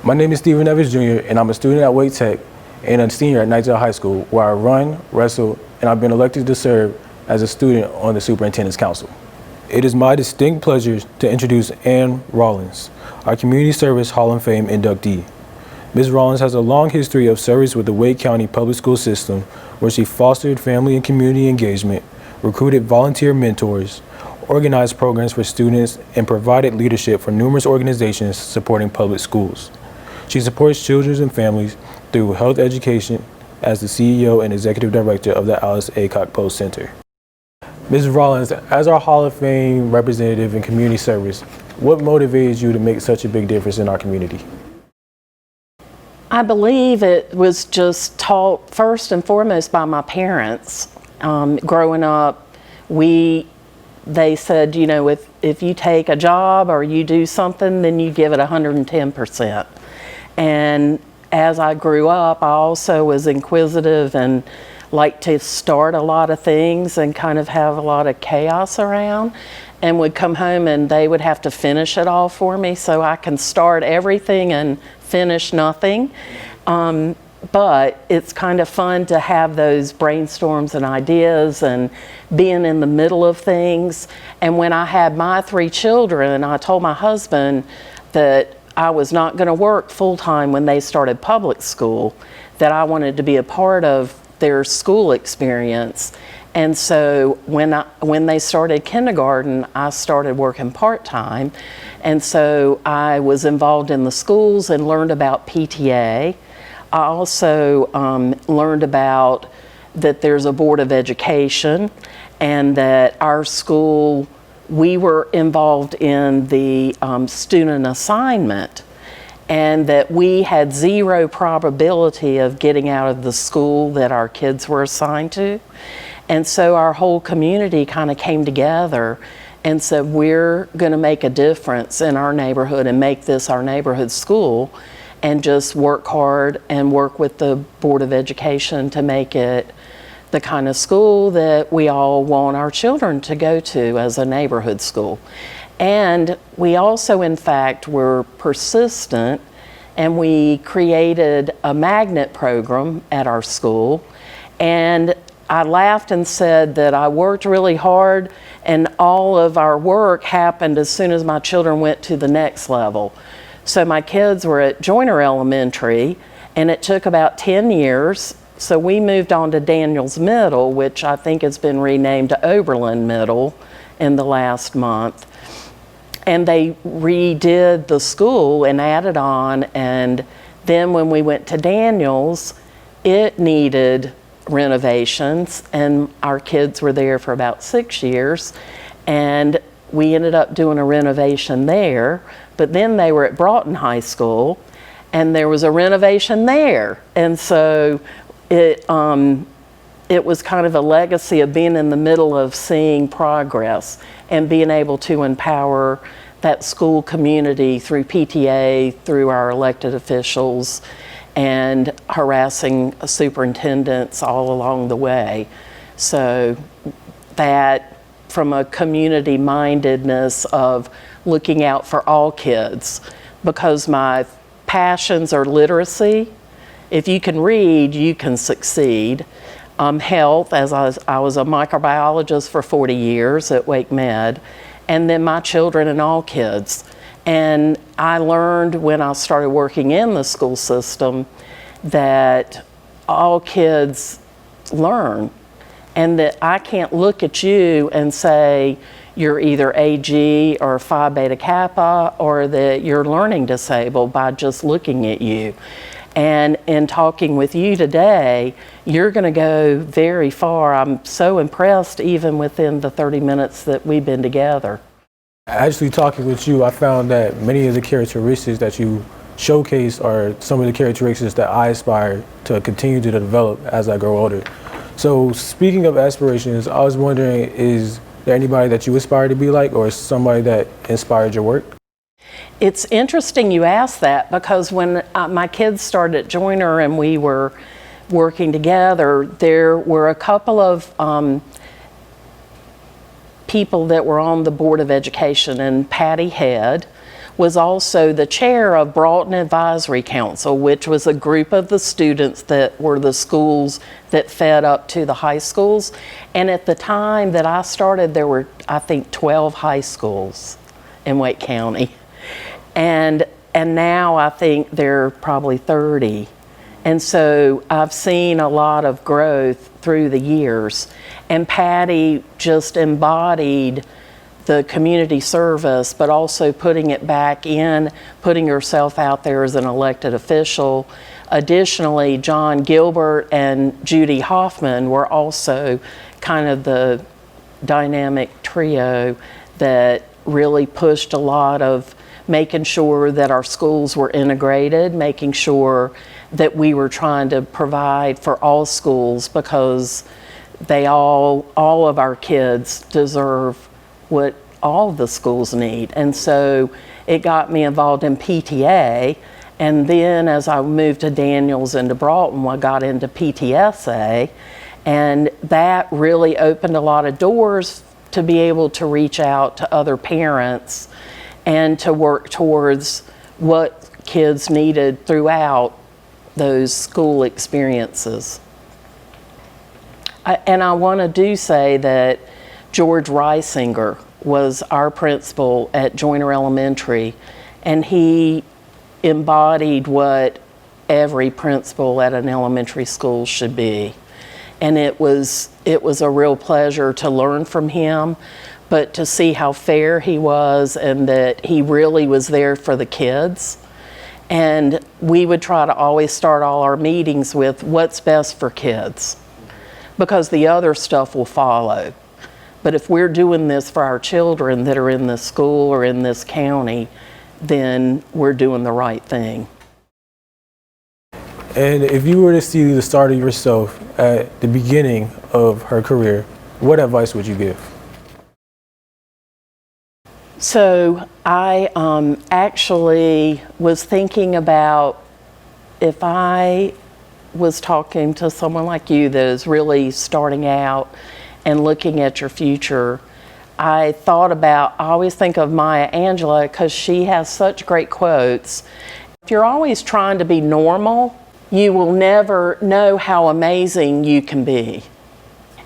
My name is Stephen Evans Jr., and I'm a student at Wake Tech and a senior at Nigel High School, where I run, wrestle, and I've been elected to serve as a student on the Superintendent's Council. It is my distinct pleasure to introduce Ann Rollins, our Community Service Hall of Fame inductee. Ms. Rollins has a long history of service with the Wake County Public School System, where she fostered family and community engagement, recruited volunteer mentors, organized programs for students, and provided leadership for numerous organizations supporting public schools. She supports children and families through health education as the CEO and Executive Director of the Alice Aycock Poe Center. Ms. Rollins, as our Hall of Fame representative in community service, what motivates you to make such a big difference in our community? I believe it was just taught first and foremost by my parents. Growing up, they said, you know, if you take a job or you do something, then you give it 110%. And as I grew up, I also was inquisitive and liked to start a lot of things and kind of have a lot of chaos around, and would come home and they would have to finish it all for me so I can start everything and finish nothing. But it's kind of fun to have those brainstorms and ideas and being in the middle of things. And when I had my 3 children, I told my husband that I was not going to work full-time when they started public school, that I wanted to be a part of their school experience. And so when they started kindergarten, I started working part-time. And so I was involved in the schools and learned about PTA. I also learned about that there's a Board of Education, and that our school, we were involved in the student assignment, and that we had 0 probability of getting out of the school that our kids were assigned to. And so our whole community kind of came together and said, we're going to make a difference in our neighborhood and make this our neighborhood school, and just work hard and work with the Board of Education to make it the kind of school that we all want our children to go to as a neighborhood school. And we also, in fact, were persistent, and we created a magnet program at our school. And I laughed and said that I worked really hard, and all of our work happened as soon as my children went to the next level. So my kids were at Joyner Elementary, and it took about 10 years. So we moved on to Daniels Middle, which I think has been renamed to Oberlin Middle in the last month. And they redid the school and added on. And then when we went to Daniels, it needed renovations, and our kids were there for about 6 years. And we ended up doing a renovation there. But then they were at Broughton High School, and there was a renovation there. And so it was kind of a legacy of being in the middle of seeing progress and being able to empower that school community through PTA, through our elected officials, and harassing superintendents all along the way. So that, from a community mindedness of looking out for all kids, because my passions are literacy. If you can read, you can succeed. Health, as I was a microbiologist for 40 years at Wake Med, and then my children and all kids. And I learned when I started working in the school system that all kids learn, and that I can't look at you and say you're either AG or Phi Beta Kappa, or that you're learning disabled by just looking at you. And in talking with you today, you're going to go very far. I'm so impressed even within the 30 minutes that we've been together. Actually, talking with you, I found that many of the characteristics that you showcase are some of the characteristics that I aspire to continue to develop as I grow older. So speaking of aspirations, I was wondering, is there anybody that you aspire to be like, or somebody that inspired your work? It's interesting you asked that, because when my kids started at Joyner and we were working together, there were a couple of people that were on the Board of Education, and Patty Head was also the chair of Broughton Advisory Council, which was a group of the students that were the schools that fed up to the high schools. And at the time that I started, there were, I think, 12 high schools in Wake County. And now I think there are probably 30. And so I've seen a lot of growth through the years. And Patty just embodied the community service, but also putting it back in, putting herself out there as an elected official. Additionally, John Gilbert and Judy Hoffman were also kind of the dynamic trio that really pushed a lot of making sure that our schools were integrated, making sure that we were trying to provide for all schools, because they all of our kids deserve what all the schools need. And so it got me involved in PTA, and then as I moved to Daniels and to Broughton, I got into PTSA, and that really opened a lot of doors to be able to reach out to other parents and to work towards what kids needed throughout those school experiences. And I want to say that George Reisinger was our principal at Joyner Elementary, and he embodied what every principal at an elementary school should be. And it was a real pleasure to learn from him, but to see how fair he was and that he really was there for the kids. And we would try to always start all our meetings with what's best for kids, because the other stuff will follow. But if we're doing this for our children that are in this school or in this county, then we're doing the right thing. And if you were to see the start of yourself at the beginning of her career, what advice would you give? So I actually was thinking about, if I was talking to someone like you that is really starting out and looking at your future, I always think of Maya Angelou, because she has such great quotes. If you're always trying to be normal, you will never know how amazing you can be.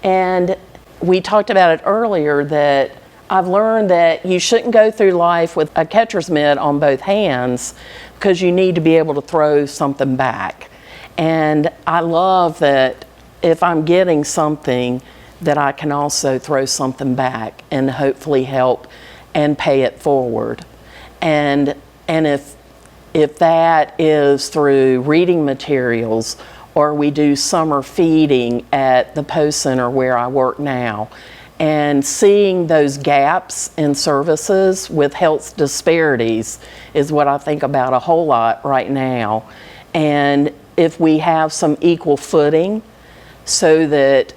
And we talked about it earlier, that I've learned that you shouldn't go through life with a catcher's mitt on both hands, because you need to be able to throw something back. And I love that if I'm getting something, that I can also throw something back and hopefully help and pay it forward. And if that is through reading materials, or we do summer feeding at the Poe Center where I work now, and seeing those gaps in services with health disparities is what I think about a whole lot right now. And if we have some equal footing, so that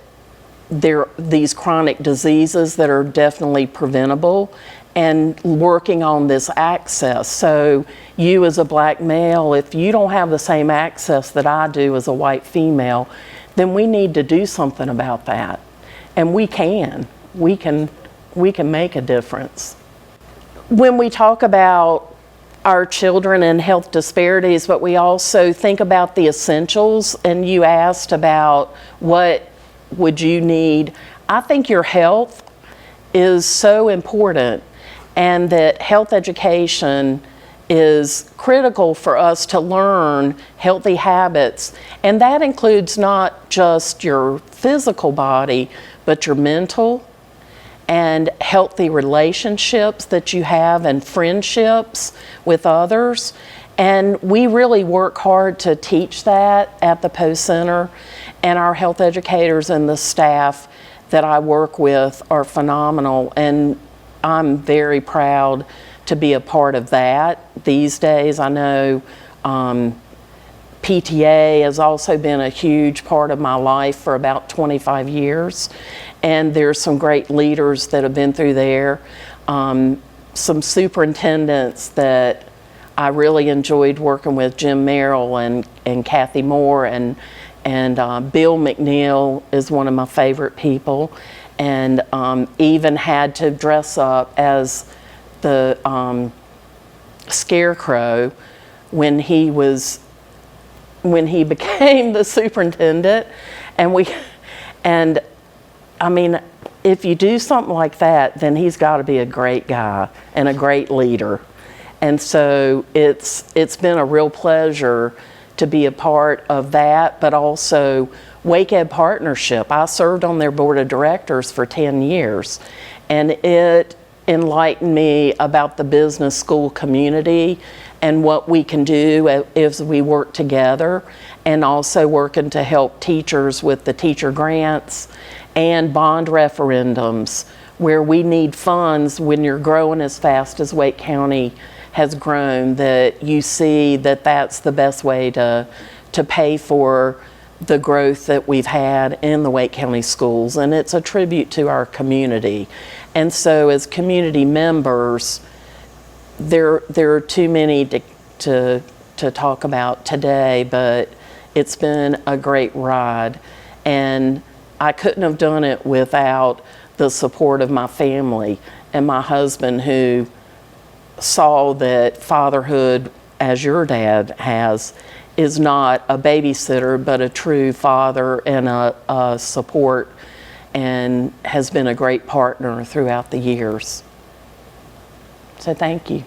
these chronic diseases that are definitely preventable, and working on this access. So you as a black male, if you don't have the same access that I do as a white female, then we need to do something about that. And we can make a difference. When we talk about our children and health disparities, but we also think about the essentials, and you asked about what would you need. I think your health is so important, and that health education is critical for us to learn healthy habits. And that includes not just your physical body, but your mental and healthy relationships that you have, and friendships with others. And we really work hard to teach that at the Poe Center, and our health educators and the staff that I work with are phenomenal, and I'm very proud to be a part of that. These days, I know PTA has also been a huge part of my life for about 25 years, and there's some great leaders that have been through there. Some superintendents that I really enjoyed working with, Jim Merrill and Kathy Moore, and Bill McNeil is one of my favorite people, and even had to dress up as the scarecrow when he became the superintendent, and I mean, if you do something like that, then he's got to be a great guy and a great leader. And so it's been a real pleasure to be a part of that, but also Wake Ed Partnership. I served on their board of directors for 10 years, and it enlightened me about the business school community and what we can do as we work together, and also working to help teachers with the teacher grants and bond referendums, where we need funds when you're growing as fast as Wake County has grown, that you see that that's the best way to pay for the growth that we've had in the Wake County schools, and it's a tribute to our community. And so as community members, there are too many to talk about today, but it's been a great ride, and I couldn't have done it without the support of my family and my husband, who saw that fatherhood, as your dad has, is not a babysitter, but a true father and a support, and has been a great partner throughout the years. So thank you.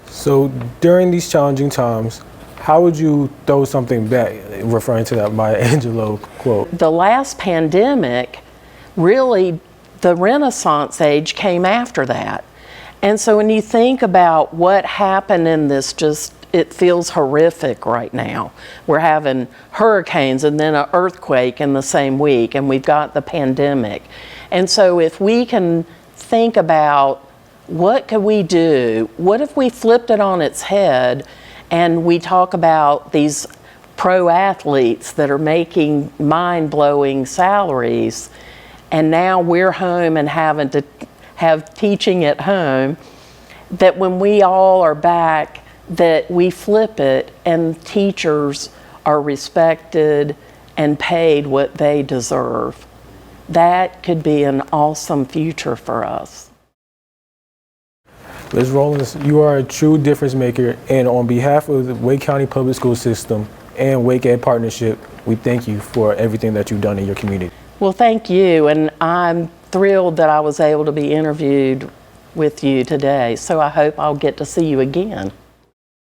So during these challenging times, how would you throw something back, referring to that Maya Angelou quote? The last pandemic, really, the Renaissance age came after that. And so when you think about what happened in this, it feels horrific right now. We're having hurricanes and then an earthquake in the same week, and we've got the pandemic. And so if we can think about what could we do, what if we flipped it on its head, and we talk about these pro athletes that are making mind-blowing salaries, and now we're home and having to have teaching at home, that when we all are back, that we flip it and teachers are respected and paid what they deserve. That could be an awesome future for us. Ms. Rollins, you are a true difference maker, and on behalf of the Wake County Public School System and Wake Ed Partnership, we thank you for everything that you've done in your community. Well, thank you, and I'm thrilled that I was able to be interviewed with you today, so I hope I'll get to see you again.